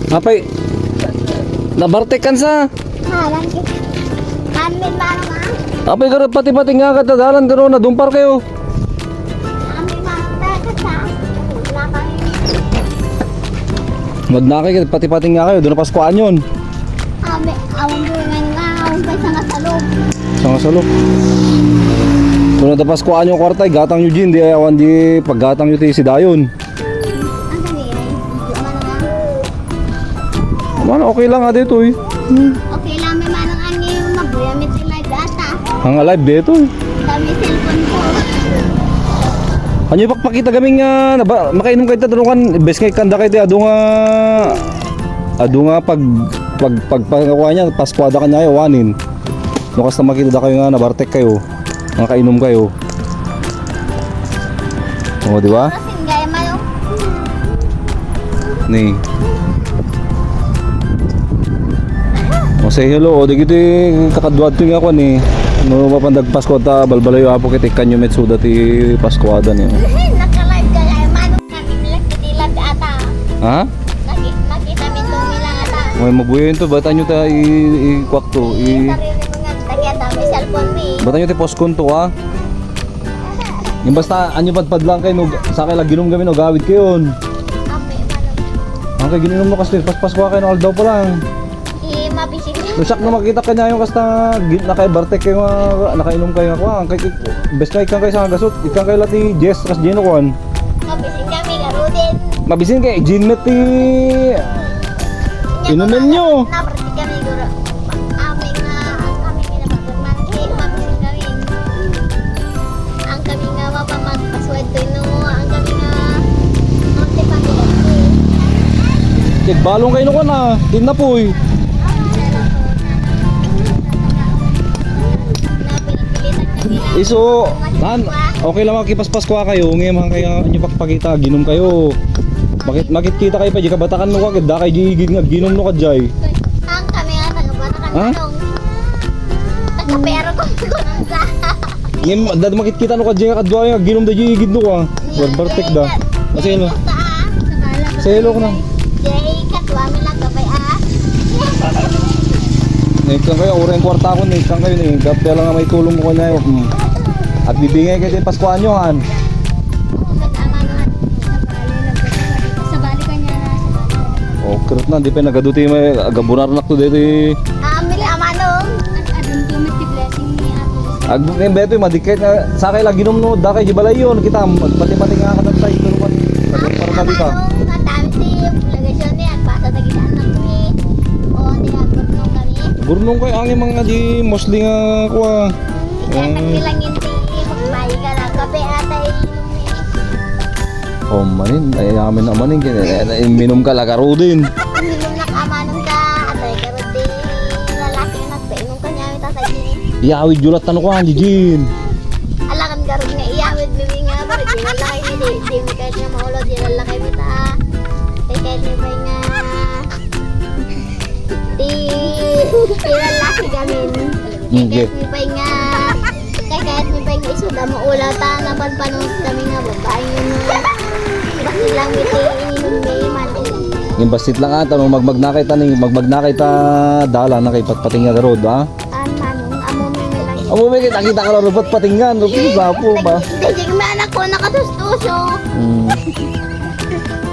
Apay, nabartek kan sa. Amin manong ah. Apay karot pati-pati nga katadalan karon na dumpar kayo. Amin manong takas ah. Magnakay ka pati-pati nga kayo, doon na Paskuan yun. Amin, awang buwan nga, awang pa sa salog. Sa salok. Doon na Paskuan yung kwartay, gatang nyo dyan, di awan di paggatang nyo ti si Dayon. Ang dali ay, Man, okay lang nga dito eh. okay lang, may manong ang yung mabuyamit sila data. Ang alive dito eh. Dami cellphone ko. Ano yung pakpakita gaming nga, makainom kayo tatanungan, best kay kanda kayo ado nga pagpagawa niya, paskwada kanya kayo, wanin. Nukas na makita da kayo nga, nabartek kayo, makainom kayo. O, di ba? Kasing gaya manong. Ni. O, say hello, o, di giti kakadwad to nga ako ni. No, mapandag Pasko ta, balbalayo apo kiti kanyo metsuda ti Paskwada niya. Naka-live ka gaya manong kami nila kitilag ata. Ha? Nakita min tumila ata. May mabuyin to, bata nyo ta i-kwak to, Sarili mo nga, tagya dami cellphone mi. bata nyo ti poskon to ha. Yung basta, anyo padpad lang kayo, sa kayo lang ginom kami, no, gawid kayo yun. Amin manong. Ang kayo ginom mo kasi, paspasko kayo, no, aldaw pa lang. Mabisig na. Nusak na makita ka niya yung kasta, nakaibartek kayo nga, nakainom kayo nga, ang kay best na ikang kayo sa gasot, ikang kayo lati Jess, kas Gino kuhan. Mabisig kami, garudin. Mabisin kayo, ginmet ti inumin nyo. Naberti kami guro. Amin nga, ang kami pinapagman. Kaya mabisig kami. Ang kami nga mapamagpaswed to no. Ang kami nga magtipagilap ko. Balong kayo no na, din na po eh. Iso, man, okay lang makipaspasko kayo, ngayon kaya nyo pakpakita, ginom kayo. Makit kita kayo pa, di ka batakan mo ka, da kay gigig nga, ginom no ka jay. Ang kami nga, tagabatakan Ha? manong. Tagapero ko nang sa. Ngayon, dad makit kita no ka jay, kadwa nga, ginom da gigig no ka. Bartek da. Kasi ano, say hello ko na. Jay, katwa mi lang gabay ah. Ikang kayo, ura yung kwarta ko, ikang kayo, gapya lang nga may tulong ko na yun. At bibingay kayo din Paskuan nyo, han. Sa bali ka niya na. Oh, kirot na, di pa nagaduti may agabunar na ko dito eh. Amil amanong. Adun to mit blessing ni Apo. Ag ngayon beto madikit nga sa kay lagi nom no da kay gibalay yon kita pati-pati nga katantay pero kan para kali ka. Ang dami si legasyon ni at pata tagisan ng kami. O di abot nung kami. Burnong kay angin mga di mostly nga kuha. Ilang hindi magbayi ka lang kape atay. Oh manin ay amin na manin minom ka lagaro din. Minum na kamanong ka atay karon di lalaki na nagpainom kanya mi tatay ni. Iyawi julat tan ko han jin. Alakan karon nga iyawid mi nga ba di lalaki ni di mi kahit nga maulod di lalaki mi ta. Kahit ni ba nga di lalaki gamin. Kahit mi ba nga kahit mi ba nga isuda mo ula ta napanpanon kami nga babae yun nga. Basta lang iti ininom mi man. Yung basit lang ata magmag na kay taning magmag na kay ta dala na kay patpating nga road ha. An manong amo mi lang. Amo may kita ka lang robot patingan, okay gapo ba. Daging man ako nakatustuso.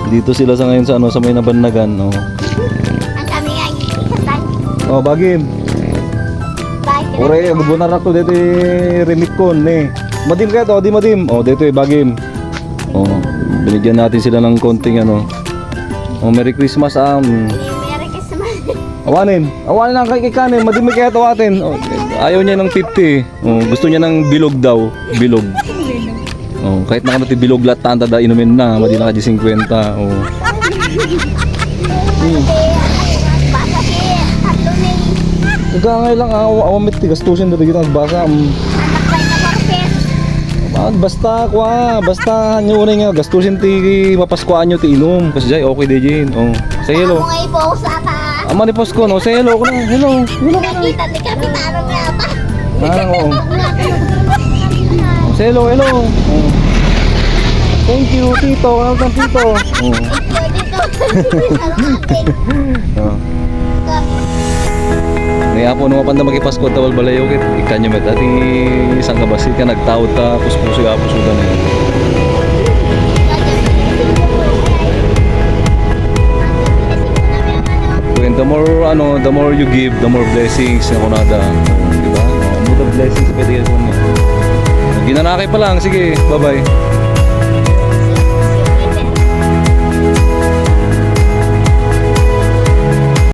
Dito sila sa ngayon sa ano sa may nabandagan, no. Ang kami nga ikatan. Oh, bagim. Bye. Ore, gubunar na to dito remit kon eh. Madim ka to, di madim. Oh, dito bagim. Oh, binigyan natin sila ng konting ano. Oh, Merry Christmas Merry Christmas. Awanin ang kay kanin, madim kaya to atin. Oh, ayaw niya ng 50. Oh, gusto niya ng bilog daw, bilog. Oh, kahit nakano ti bilog lat tanda da inumin na, madi na ka 50. Oh. Basta si tatlo ni Kagangay lang awamit ti gastusin dito kita nagbasa. anak bay na korpes. Basta nyo unay nga gastusin ti mapaskuan nyo ti inom kasi jay okay di jin. Oh, say hello. Amo nga ipo sa ata. Ama ni Pasko no, say hello ko na. Hello. Nakita ni kapitano nga ata. Oo. Say hello. Oh. Thank you, Tito. Ano kang Tito? Oh. Dito. Almate. Oh. Ngayon po nung mapanda magipasko tawal balayo kit ikanyo met ati isang kabasit ka nagtawad ta puspuso ya pusudan na yun. When the more you give, the more blessings na kunada. Di ba? Mo the blessings pwede yan mo. Ginanakay pa lang, sige, bye-bye.